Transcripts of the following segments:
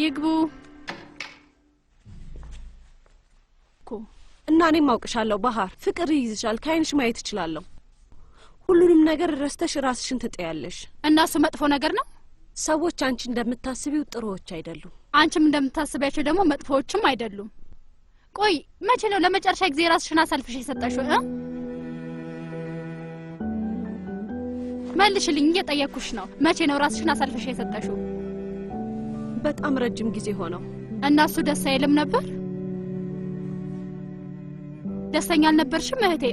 ይግቡ እና እኔም አውቅሻለሁ ባህር ፍቅር ይይዝሻል ካይንሽ ማየት እችላለሁ ሁሉንም ነገር ረስተሽ ራስሽን ትጠያለሽ እና እሱ መጥፎ ነገር ነው ሰዎች አንቺ እንደምታስቢው ጥሩዎች አይደሉም አንቺም እንደምታስቢያቸው ደግሞ መጥፎዎችም አይደሉም ቆይ መቼ ነው ለመጨረሻ ጊዜ ራስሽን አሳልፈሽ የሰጠሽው መልሽልኝ እየጠየቅኩሽ ነው መቼ ነው ራስሽን አሳልፈሽ የሰጠሽው በጣም ረጅም ጊዜ ሆነው እና እሱ ደስ አይልም ነበር ደስተኛ አልነበርሽም እህቴ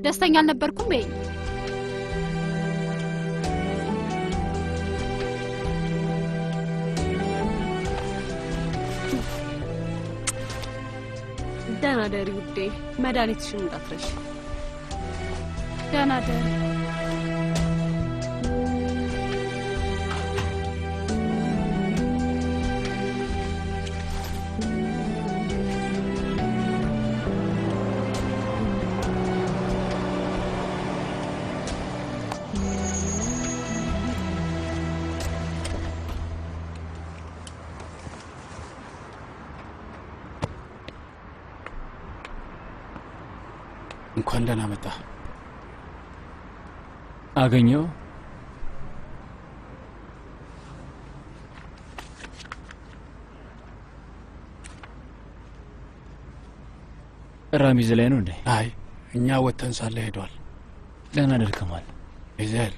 ደስተኛ አልነበርኩም በይ ደህና ደሪ ውዴ መድኃኒትሽን እንዳትረሺ ደህና ደሪ እንኳን ደህና መጣ አገኘው ራሚዝ ላይ ነው እንዴ አይ እኛ ወተን ሳለ ሄዷል ደህና ደርከማል ይዘል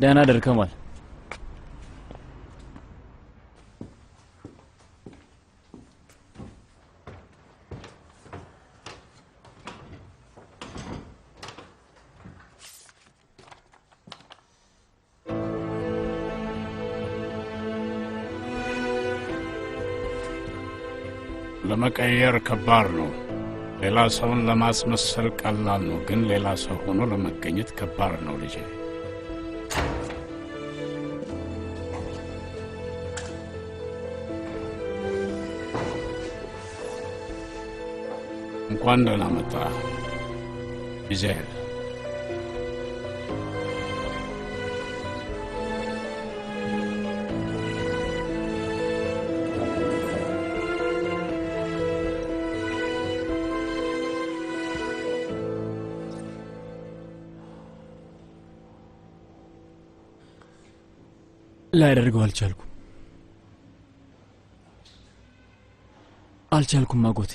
ደህና ደርከማል ለመቀየር ከባድ ነው ሌላ ሰውን ለማስመሰል ቀላል ነው ግን ሌላ ሰው ሆኖ ለመገኘት ከባድ ነው ልጄ እንኳን ደህና መጣ ይዘል ላደርገው አልቻልኩም አጎቴ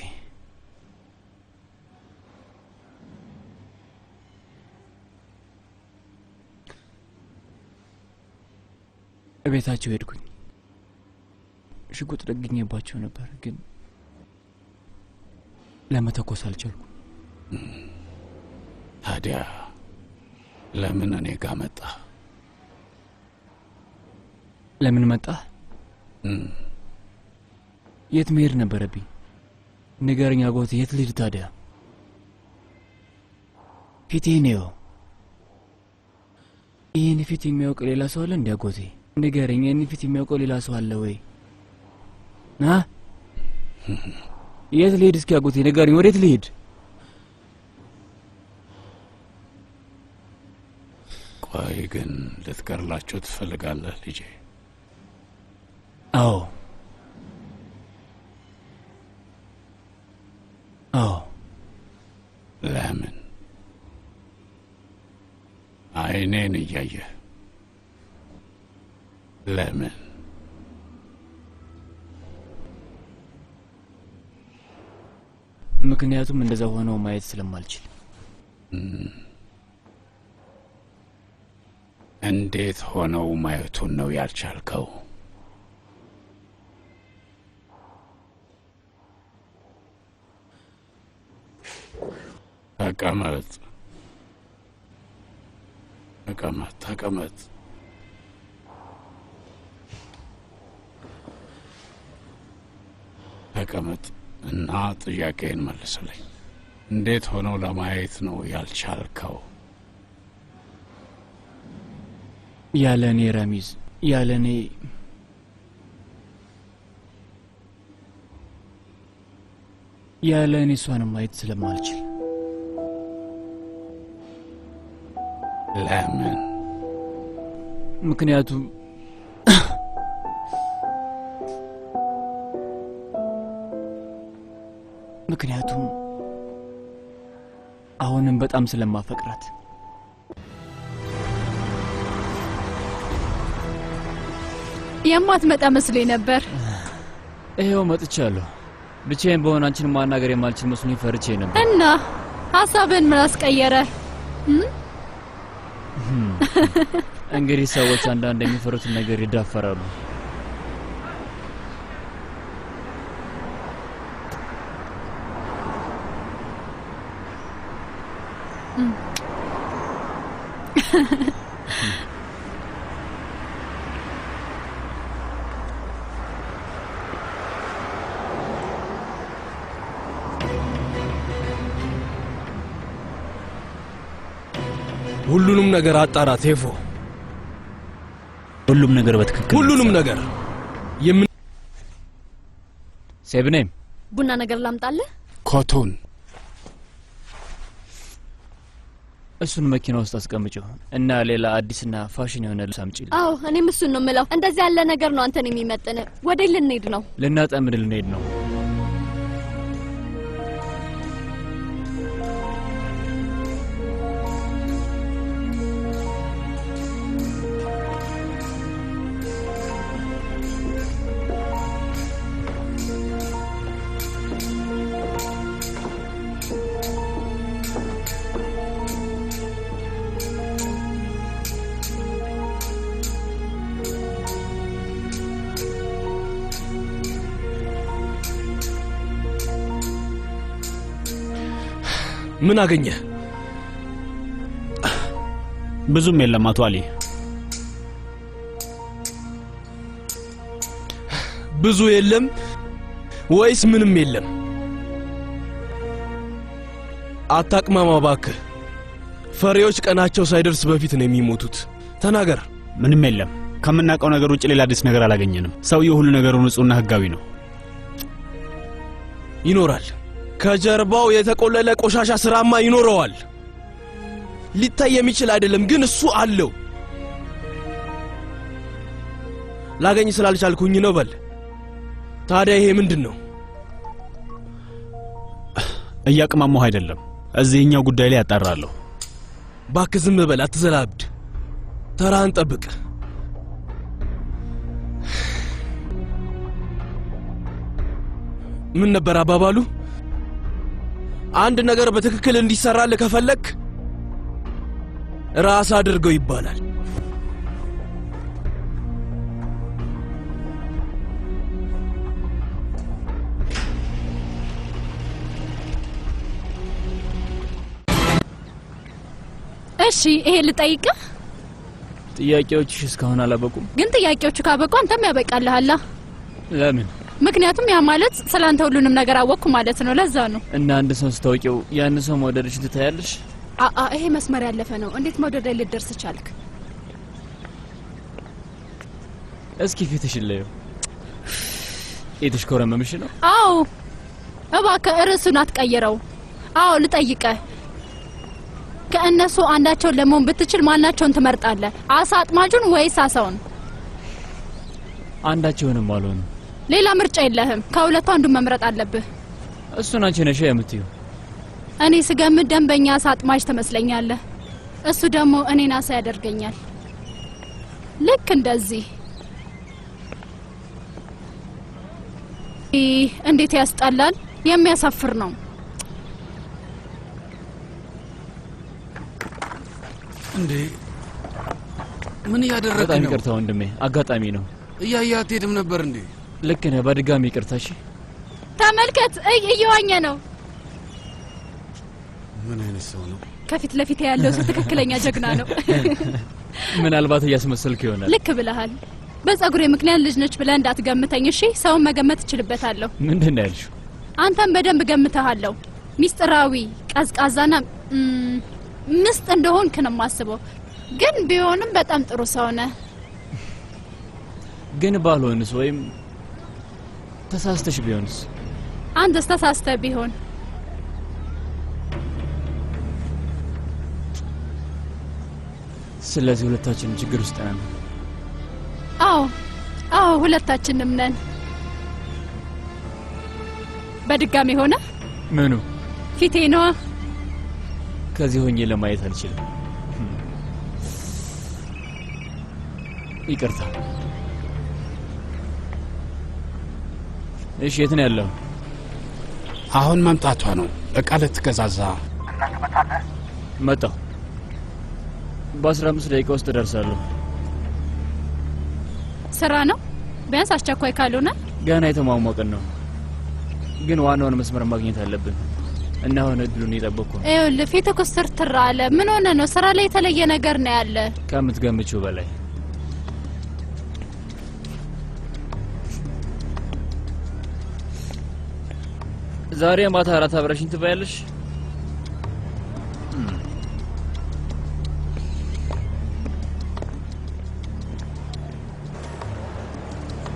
እቤታቸው ሄድኩኝ ሽጉጥ ደግኜባቸው ነበር ግን ለመተኮስ አልቻልኩም ታዲያ ለምን እኔ ጋር መጣ ለምን መጣ የት መሄድ ነበረብኝ ንገረኝ አጎቴ የት ልሂድ ታዲያ ፊቴ ነው ይህን ፊት የሚያውቅ ሌላ ሰው አለ እንዴ አጎቴ ንገረኝ ይህን ፊት የሚያውቀው ሌላ ሰው አለ ወይ የት ልሂድ እስኪ አጎቴ ንገረኝ ወዴት ልሂድ ቆይ ግን ልትገርላቸው ትፈልጋለህ ልጄ አዎ ለምን አይኔን እያየህ ለምን ምክንያቱም እንደዛ ሆነው ማየት ስለማልችል እንዴት ሆነው ማየቱን ነው ያልቻልከው ተቀመጥ እና ጥያቄን መልስልኝ እንዴት ሆነው ለማየት ነው ያልቻልከው ያለኔ ራሚዝ ያለኔ እሷን ማየት ስለማልችል ለምን ምክንያቱም ምክንያቱም አሁንም በጣም ስለማፈቅራት። የማትመጣ መስሎኝ ነበር። ይሄው መጥቻለሁ። ብቻዬን በሆነ አንቺን ማናገር የማልችል መስሎኝ ፈርቼ ነበር። እና ሐሳብን ምን አስቀየረ? እንግዲህ ሰዎች አንዳንድ የሚፈሩትን ነገር ይዳፈራሉ። ሁሉንም ነገር አጣራ ቴፎ። ሁሉም ነገር በትክክል ሁሉንም ነገር ሴብኔም ቡና ነገር ላምጣልህ? ኮቶን እሱን መኪና ውስጥ አስቀምጪው እና ሌላ አዲስና ፋሽን የሆነ ልብስ አምጪልኝ። አዎ እኔም እሱን ነው የምለው። እንደዚህ ያለ ነገር ነው አንተን የሚመጥን። ወዴት ልንሄድ ነው? ልናጠምድ ልንሄድ ነው። ምን አገኘ? ብዙም የለም አቶ አሊ። ብዙ የለም ወይስ ምንም የለም? አታቅማማ እባክህ። ፈሪዎች ቀናቸው ሳይደርስ በፊት ነው የሚሞቱት። ተናገር። ምንም የለም። ከምናውቀው ነገር ውጭ ሌላ አዲስ ነገር አላገኘንም። ሰውየው ሁሉ ነገሩ ንጹህና ህጋዊ ነው። ይኖራል። ከጀርባው የተቆለለ ቆሻሻ ስራማ ይኖረዋል። ሊታይ የሚችል አይደለም ግን እሱ አለው። ላገኝ ስላልቻልኩኝ ነው በል። ታዲያ ይሄ ምንድነው? እያቅማማሁ አይደለም። እዚህኛው ጉዳይ ላይ ያጣራለሁ። ባክህ ዝም በል፣ አትዘላብድ። ተራህን ጠብቅ። ምን ነበር አባባሉ? አንድ ነገር በትክክል እንዲሰራልህ ከፈለክ ራስ አድርገው ይባላል። እሺ ይሄ ልጠይቅህ። ጥያቄዎችሽ እስካሁን አላበቁም። ግን ጥያቄዎቹ ካበቁ አንተም ያበቃልሃል። ለምን? ምክንያቱም ያ ማለት ስላንተ ሁሉንም ነገር አወቅኩ ማለት ነው። ለዛ ነው። እና አንድ ሰው ስታውቂው ያን ሰው መውደድሽን ትታያለሽ? ይሄ መስመር ያለፈ ነው። እንዴት መውደድ ላይ ልደርስ ቻልክ? እስኪ ፊትሽን ለየው። እትሽ ኮረመምሽ ነው? አዎ እባክህ ርዕሱን አትቀይረው። አዎ ልጠይቅህ። ከእነሱ አንዳቸውን ለመሆን ብትችል ማናቸውን ትመርጣለህ? አሳ አጥማጁን ወይስ አሳውን? አንዳቸውንም አልሆንም። ሌላ ምርጫ የለህም። ከሁለቱ አንዱን መምረጥ አለብህ። እሱን አንቺ ነሽ የምትይው። እኔ ስገምት ደንበኛ አሳ አጥማጅ ትመስለኛለህ። እሱ ደግሞ እኔን አሳ ያደርገኛል። ልክ እንደዚህ። እንዴት ያስጠላል! የሚያሳፍር ነው። እንዴ ምን ያደረክ ነው? በጣም ይቅርታ ወንድሜ፣ አጋጣሚ ነው። እያያት ሄድም ነበር እንዴ? ልክ ነህ። በድጋሚ ይቅርታሽ። ተመልከት፣ እየዋኘ ነው። ምን አይነት ሰው ነው? ከፊት ለፊት ያለው ሰው ትክክለኛ ጀግና ነው። ምናልባት እያስመሰልክ ይሆናል። ልክ ብለሃል። በጸጉሬ ምክንያት ልጅ ነች ብለህ እንዳትገምተኝ እሺ? ሰውን መገመት እችልበታለሁ። ምንድነው ያልሽው? አንተም በደንብ ገምተሃለሁ። ሚስጥራዊ፣ ቀዝቃዛና ምስጥ እንደሆንክ ነው የማስበው። ግን ቢሆንም በጣም ጥሩ ሰው ነህ። ግን ባልሆንስ ወይም ተሳስተሽ ቢሆንስ? አንተስ ተሳስተህ ቢሆን? ስለዚህ ሁለታችንም ችግር ውስጥ ነን። አዎ ሁለታችንም ነን። በድጋሚ ሆነ ምኑ? ፊቴ ነዋ። ከዚህ ሆኜ ለማየት አልችልም። ይቅርታ። እሺ፣ የት ነው ያለው? አሁን መምጣቷ ነው። እቃ ልትገዛዛ። መጣሁ። በ15 ደቂቃ ውስጥ እደርሳለሁ። ስራ ነው? ቢያንስ አስቸኳይ ካልሆነ። ገና የተሟሟቅን ነው፣ ግን ዋናውን መስመር ማግኘት አለብን እና አሁን እድሉን እየጠበቅኩ ነው። ይኸውልህ ፊትህ እኮ ስትር አለ። ምን ሆነ ነው? ስራ ላይ የተለየ ነገር ነው ያለ? ከምትገምቺው በላይ። ዛሬ ማታ 4 አብረሽኝ ትበያለሽ?